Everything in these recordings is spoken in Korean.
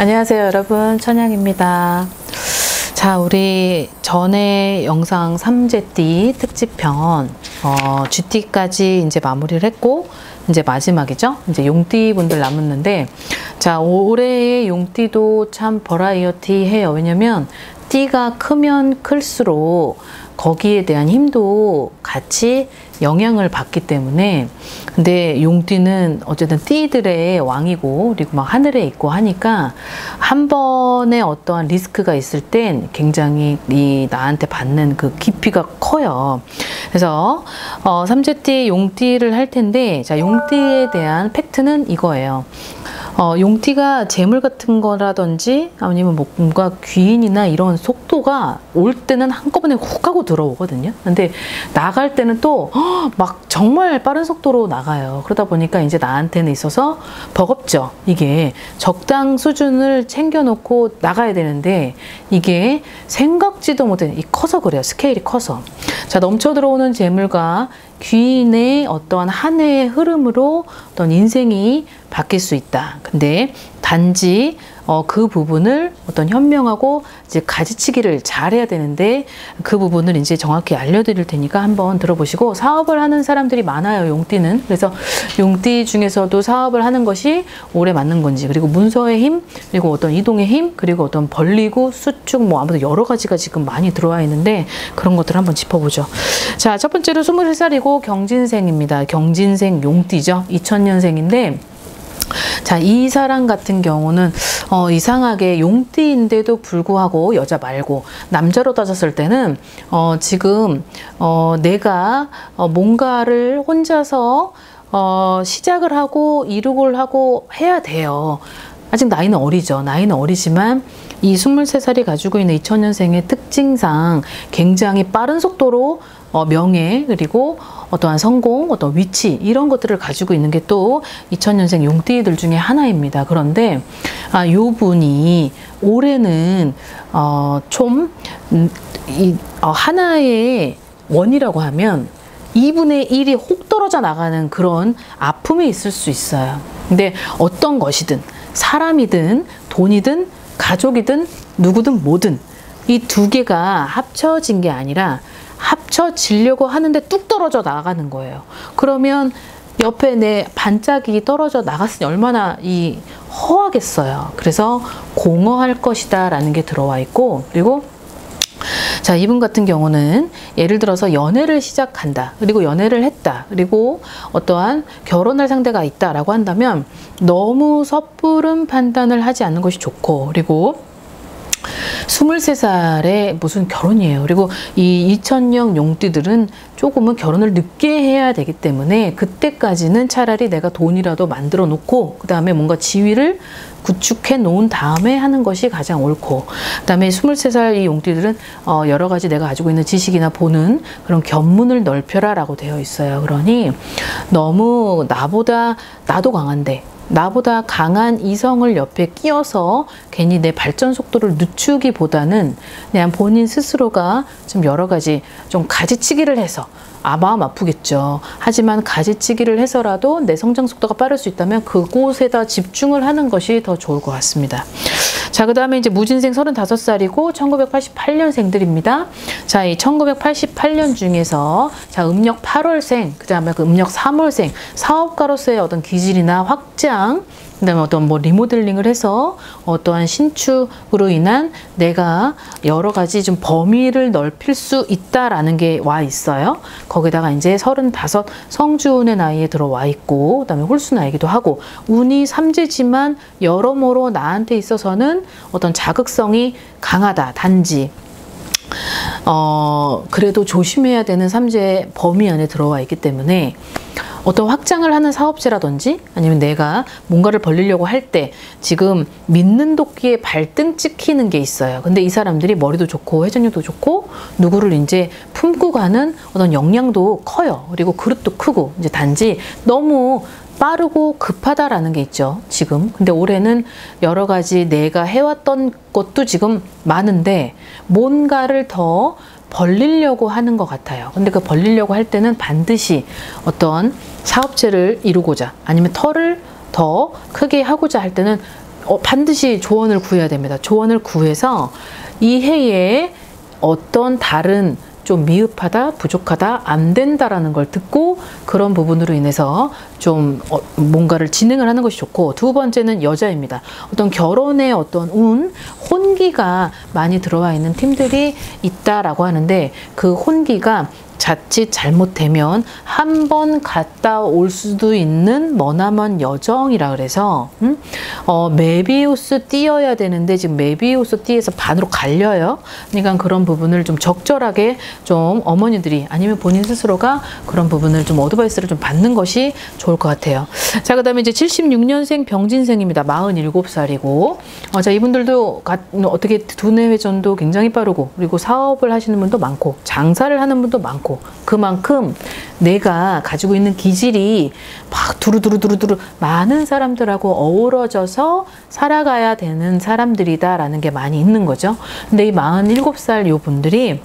안녕하세요 여러분, 천양입니다. 자, 우리 전에 영상 삼재띠 특집편 쥐띠까지 이제 마무리를 했고, 이제 마지막이죠. 이제 용띠 분들 남았는데, 자, 올해의 용띠도 참 버라이어티해요. 왜냐면 띠가 크면 클수록 거기에 대한 힘도 같이 영향을 받기 때문에. 근데 용띠는 어쨌든 띠들의 왕이고, 그리고 막 하늘에 있고 하니까 한 번에 어떠한 리스크가 있을 땐 굉장히 나한테 받는 그 깊이가 커요. 그래서 삼재띠 용띠를 할 텐데, 자, 용띠에 대한 팩트는 이거예요. 용띠가 재물 같은 거라든지 아니면 뭔가 귀인이나 이런 속도가 올 때는 한꺼번에 훅 하고 들어오거든요. 근데 나갈 때는 또 막 정말 빠른 속도로 나가요. 그러다 보니까 이제 나한테는 있어서 버겁죠. 이게 적당 수준을 챙겨놓고 나가야 되는데 이게 생각지도 못해. 커서 그래요. 스케일이 커서. 자, 넘쳐 들어오는 재물과 귀인의 어떠한 한 해의 흐름으로 어떤 인생이 바뀔 수 있다. 근데 단지 그 부분을 어떤 현명하고 이제 가지치기를 잘해야 되는데, 그 부분을 이제 정확히 알려드릴 테니까 한번 들어보시고. 사업을 하는 사람들이 많아요, 용띠는. 그래서 용띠 중에서도 사업을 하는 것이 올해 맞는 건지, 그리고 문서의 힘, 그리고 어떤 이동의 힘, 그리고 어떤 벌리고 수축, 뭐 아무튼 여러 가지가 지금 많이 들어와 있는데, 그런 것들을 한번 짚어보죠. 자, 첫 번째로 23살이고 경진생입니다. 경진생 용띠죠. 2000년생인데 자, 이 사람 같은 경우는 이상하게 용띠인데도 불구하고 여자 말고 남자로 따졌을 때는 지금 내가 뭔가를 혼자서 시작을 하고 이루고 하고 해야 돼요. 아직 나이는 어리죠. 나이는 어리지만 이 23살이 가지고 있는 2000년생의 특징상 굉장히 빠른 속도로 명예, 그리고 어떠한 성공, 어떤 위치, 이런 것들을 가지고 있는 게 또 2000년생 용띠들 중에 하나입니다. 그런데 요 분이 올해는 좀 하나의 원이라고 하면 2분의 1이 혹 떨어져 나가는 그런 아픔이 있을 수 있어요. 근데 어떤 것이든, 사람이든 돈이든 가족이든 누구든 뭐든 이 두 개가 합쳐진 게 아니라 합쳐지려고 하는데 뚝 떨어져 나가는 거예요. 그러면 옆에 내 반짝이 떨어져 나갔으니 얼마나 허하겠어요. 그래서 공허할 것이다 라는 게 들어와 있고, 그리고 자, 이분 같은 경우는 예를 들어서 연애를 시작한다, 그리고 연애를 했다, 그리고 어떠한 결혼할 상대가 있다라고 한다면 너무 섣부른 판단을 하지 않는 것이 좋고, 그리고 23살에 무슨 결혼이에요. 그리고 이 2000년 용띠들은 조금은 결혼을 늦게 해야 되기 때문에 그때까지는 차라리 내가 돈이라도 만들어 놓고 그 다음에 뭔가 지위를 구축해 놓은 다음에 하는 것이 가장 옳고, 그 다음에 23살 이 용띠들은 여러 가지 내가 가지고 있는 지식이나 보는 그런 견문을 넓혀라 라고 되어 있어요. 그러니 너무 나도 강한데 나보다 강한 이성을 옆에 끼워서 괜히 내 발전 속도를 늦추기보다는 그냥 본인 스스로가 좀 여러 가지 좀 가지치기를 해서, 마음 아프겠죠. 하지만 가지치기를 해서라도 내 성장 속도가 빠를 수 있다면 그곳에다 집중을 하는 것이 더 좋을 것 같습니다. 자, 그 다음에 이제 무진생 35살이고 1988년생들입니다. 자, 이 1988년 중에서 자, 음력 8월생, 그 다음에 그 음력 3월생, 사업가로서의 어떤 기질이나 확장, 그 다음에 어떤 뭐 리모델링을 해서 어떠한 신축으로 인한 내가 여러 가지 좀 범위를 넓힐 수 있다라는 게 와 있어요. 거기다가 이제 35 성주운의 나이에 들어와 있고, 그 다음에 홀수나이기도 하고, 운이 삼재지만 여러모로 나한테 있어서는 어떤 자극성이 강하다. 단지 그래도 조심해야 되는 삼재 범위 안에 들어와 있기 때문에 어떤 확장을 하는 사업체라든지 아니면 내가 뭔가를 벌리려고 할 때 지금 믿는 도끼에 발등 찍히는 게 있어요. 근데 이 사람들이 머리도 좋고 회전력도 좋고 누구를 이제 품고 가는 어떤 역량도 커요. 그리고 그릇도 크고, 이제 단지 너무 빠르고 급하다라는 게 있죠, 지금. 근데 올해는 여러 가지 내가 해왔던 것도 지금 많은데 뭔가를 더 벌리려고 하는 것 같아요. 근데 그 벌리려고 할 때는 반드시 어떤 사업체를 이루고자 아니면 터를 더 크게 하고자 할 때는 반드시 조언을 구해야 됩니다. 조언을 구해서 이 해에 어떤 다른 좀 미흡하다, 부족하다, 안 된다라는 걸 듣고 그런 부분으로 인해서 좀 뭔가를 진행을 하는 것이 좋고, 두 번째는 여자입니다. 어떤 결혼의 어떤 운, 혼기가 많이 들어와 있는 팀들이 있다라고 하는데, 그 혼기가 자칫 잘못되면 한 번 갔다 올 수도 있는 머나먼 여정이라 그래서 메비우스 띄어야 되는데 지금 메비우스 띠에서 반으로 갈려요. 그러니까 그런 부분을 좀 적절하게 좀 어머니들이 아니면 본인 스스로가 그런 부분을 좀 어드바이스를 좀 받는 것이 좋을 것 같아요. 자, 그 다음에 이제 76년생 병진생입니다. 47살이고 자, 이분들도 어떻게 두뇌 회전도 굉장히 빠르고, 그리고 사업을 하시는 분도 많고 장사를 하는 분도 많고, 그만큼 내가 가지고 있는 기질이 막 두루두루 많은 사람들하고 어우러져서 살아가야 되는 사람들이다라는 게 많이 있는 거죠. 근데 이 47살 요 분들이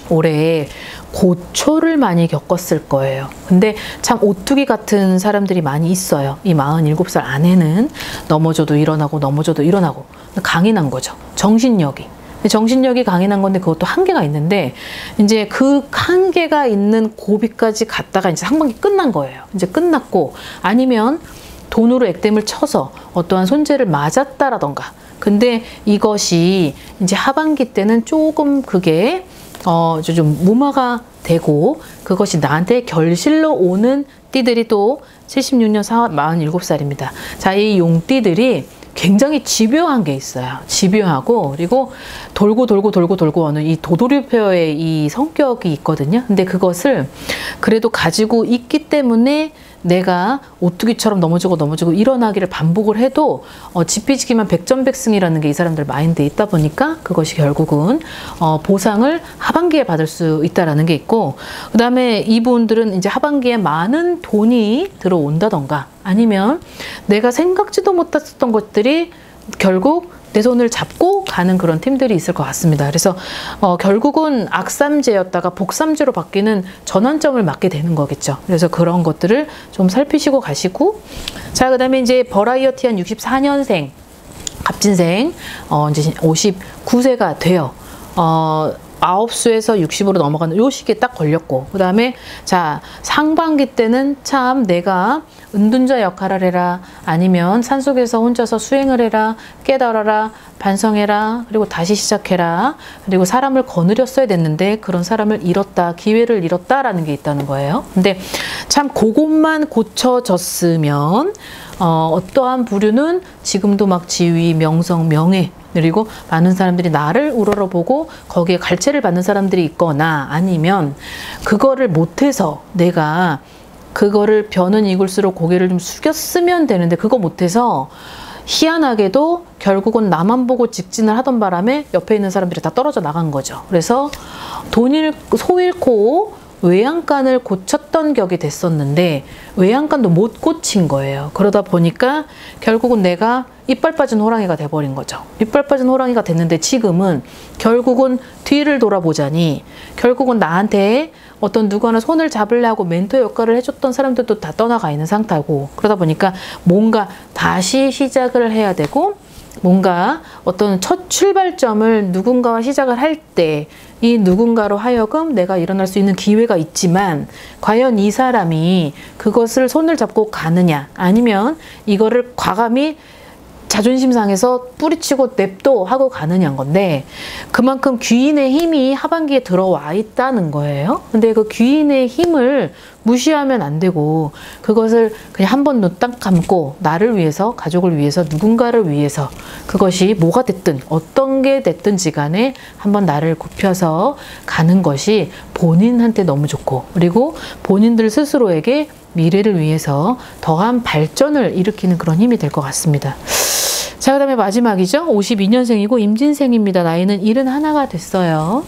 올해 고초를 많이 겪었을 거예요. 근데 참 오뚜기 같은 사람들이 많이 있어요. 이 47살 안에는 넘어져도 일어나고 넘어져도 일어나고 강인한 거죠. 정신력이 강인한 건데 그것도 한계가 있는데, 이제 그 한계가 있는 고비까지 갔다가 이제 상반기 끝난 거예요. 이제 끝났고, 아니면 돈으로 액땜을 쳐서 어떠한 손재를 맞았다라던가. 근데 이것이 이제 하반기 때는 조금 그게 좀 무마가 되고, 그것이 나한테 결실로 오는 띠들이 또 76년 47살입니다. 자, 이 용띠들이 굉장히 집요한 게 있어요. 집요하고, 그리고 돌고 오는 이 도돌이표의 이 성격이 있거든요. 근데 그것을 그래도 가지고 있기 때문에 내가 오뚜기처럼 넘어지고 일어나기를 반복을 해도 지피지기만 백전백승이라는 게 이 사람들 마인드에 있다 보니까 그것이 결국은 보상을 하반기에 받을 수 있다라는 게 있고, 그 다음에 이분들은 이제 하반기에 많은 돈이 들어온다던가, 아니면 내가 생각지도 못했던 것들이 결국 내 손을 잡고 가는 그런 팀들이 있을 것 같습니다. 그래서 결국은 악삼재였다가 복삼재로 바뀌는 전환점을 맞게 되는 거겠죠. 그래서 그런 것들을 좀 살피시고 가시고, 자, 그 다음에 이제 버라이어티한 64년생 갑진생 이제 59세가 돼요. 9수에서 60으로 넘어가는 요 시기에 딱 걸렸고, 그 다음에 자, 상반기 때는 참 내가 은둔자 역할을 해라, 아니면 산속에서 혼자서 수행을 해라, 깨달아라, 반성해라, 그리고 다시 시작해라, 그리고 사람을 거느렸어야 됐는데 그런 사람을 잃었다, 기회를 잃었다라는 게 있다는 거예요. 근데 참 그것만 고쳐졌으면 어떠한 부류는 지금도 막 지위, 명성, 명예, 그리고 많은 사람들이 나를 우러러보고 거기에 갈채를 받는 사람들이 있거나, 아니면 그거를 못해서 내가 그거를 벼는 이글수록 고개를 좀 숙였으면 되는데 그거 못해서 희한하게도 결국은 나만 보고 직진을 하던 바람에 옆에 있는 사람들이 다 떨어져 나간 거죠. 그래서 소 잃고 외양간을 고쳤던 격이 됐었는데 외양간도 못 고친 거예요. 그러다 보니까 결국은 내가 이빨 빠진 호랑이가 돼버린 거죠. 이빨 빠진 호랑이가 됐는데 지금은 결국은 뒤를 돌아보자니 결국은 나한테 어떤 누구 하나 손을 잡으려고 멘토 역할을 해줬던 사람들도 다 떠나가 있는 상태고, 그러다 보니까 뭔가 다시 시작을 해야 되고, 뭔가 어떤 첫 출발점을 누군가와 시작을 할 때 이 누군가로 하여금 내가 일어날 수 있는 기회가 있지만, 과연 이 사람이 그것을 손을 잡고 가느냐, 아니면 이거를 과감히 자존심 상해서 뿌리치고 냅둬 하고 가느냐인 건데, 그만큼 귀인의 힘이 하반기에 들어와 있다는 거예요. 근데 그 귀인의 힘을 무시하면 안 되고, 그것을 그냥 한 번 눈 딱 감고 나를 위해서, 가족을 위해서, 누군가를 위해서, 그것이 뭐가 됐든 어떤 게 됐든지 간에 한번 나를 굽혀서 가는 것이 본인한테 너무 좋고, 그리고 본인들 스스로에게 미래를 위해서 더한 발전을 일으키는 그런 힘이 될 것 같습니다. 자, 그 다음에 마지막이죠. 52년생이고 임진생입니다. 나이는 71가 됐어요.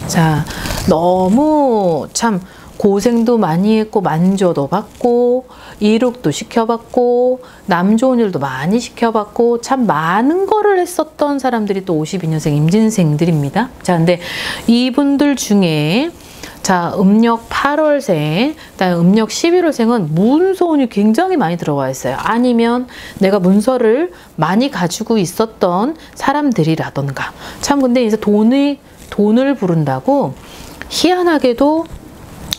자, 너무 참 고생도 많이 했고, 만조도 받고, 이룩도 시켜봤고, 남 좋은 일도 많이 시켜봤고, 참 많은 거를 했었던 사람들이 또 52년생 임진생들입니다. 자, 근데 이분들 중에 자, 음력 8월생, 그다음에 음력 11월생은 문서운이 굉장히 많이 들어와 있어요. 아니면 내가 문서를 많이 가지고 있었던 사람들이라던가. 참 근데 이제 돈을 부른다고 희한하게도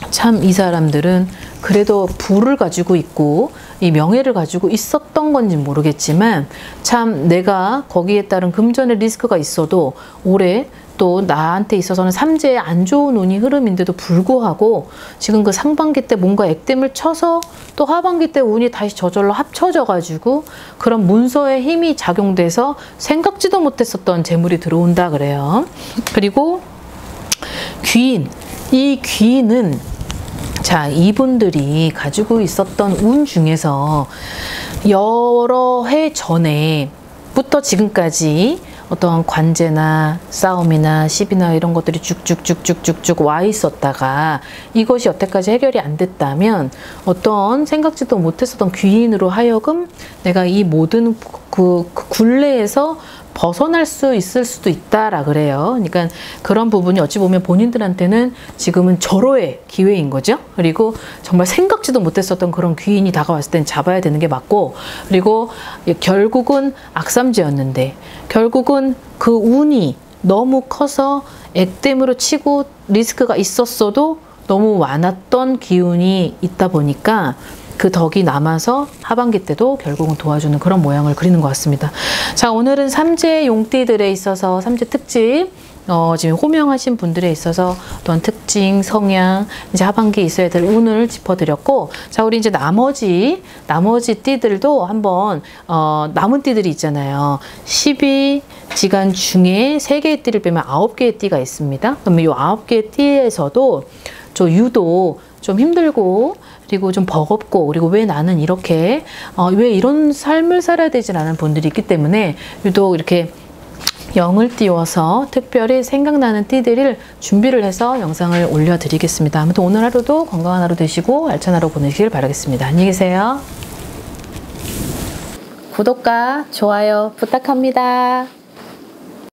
참 이 사람들은 그래도 부를 가지고 있고 이 명예를 가지고 있었던 건지 모르겠지만 참 내가 거기에 따른 금전의 리스크가 있어도 올해 또 나한테 있어서는 삼재에 안 좋은 운이 흐름인데도 불구하고 지금 그 상반기 때 뭔가 액땜을 쳐서 또 하반기 때 운이 다시 저절로 합쳐져 가지고 그런 문서의 힘이 작용돼서 생각지도 못했었던 재물이 들어온다 그래요. 그리고 귀인, 이 귀인은 자, 이분들이 가지고 있었던 운 중에서 여러 해 전에부터 지금까지 어떤 관제나 싸움이나 시비나 이런 것들이 쭉쭉쭉쭉쭉쭉 와 있었다가 이것이 여태까지 해결이 안 됐다면 어떤 생각지도 못했었던 귀인으로 하여금 내가 이 모든 그 굴레에서 벗어날 수 있을 수도 있다라 그래요. 그러니까 그런 부분이 어찌 보면 본인들한테는 지금은 절호의 기회인 거죠. 그리고 정말 생각지도 못했었던 그런 귀인이 다가왔을 땐 잡아야 되는 게 맞고, 그리고 결국은 악삼재였는데 결국은 그 운이 너무 커서 액땜으로 치고 리스크가 있었어도 너무 많았던 기운이 있다 보니까 그 덕이 남아서 하반기 때도 결국은 도와주는 그런 모양을 그리는 것 같습니다. 자, 오늘은 삼재 용띠들에 있어서 삼재 특집 지금 호명하신 분들에 있어서 어떤 특징, 성향, 이제 하반기에 있어야 될 운을 짚어드렸고, 자, 우리 이제 나머지 띠들도 한번 남은 띠들이 있잖아요. 12지간 중에 3개의 띠를 빼면 9개의 띠가 있습니다. 그러면 이 9개의 띠에서도 저 유독 좀 힘들고 그리고 좀 버겁고 그리고 왜 나는 이렇게 왜 이런 삶을 살아야 되지 않은 분들이 있기 때문에 유독 이렇게 영을 띄워서 특별히 생각나는 띠들을 준비를 해서 영상을 올려드리겠습니다. 아무튼 오늘 하루도 건강한 하루 되시고 알찬 하루 보내시길 바라겠습니다. 안녕히 계세요. 구독과 좋아요 부탁합니다.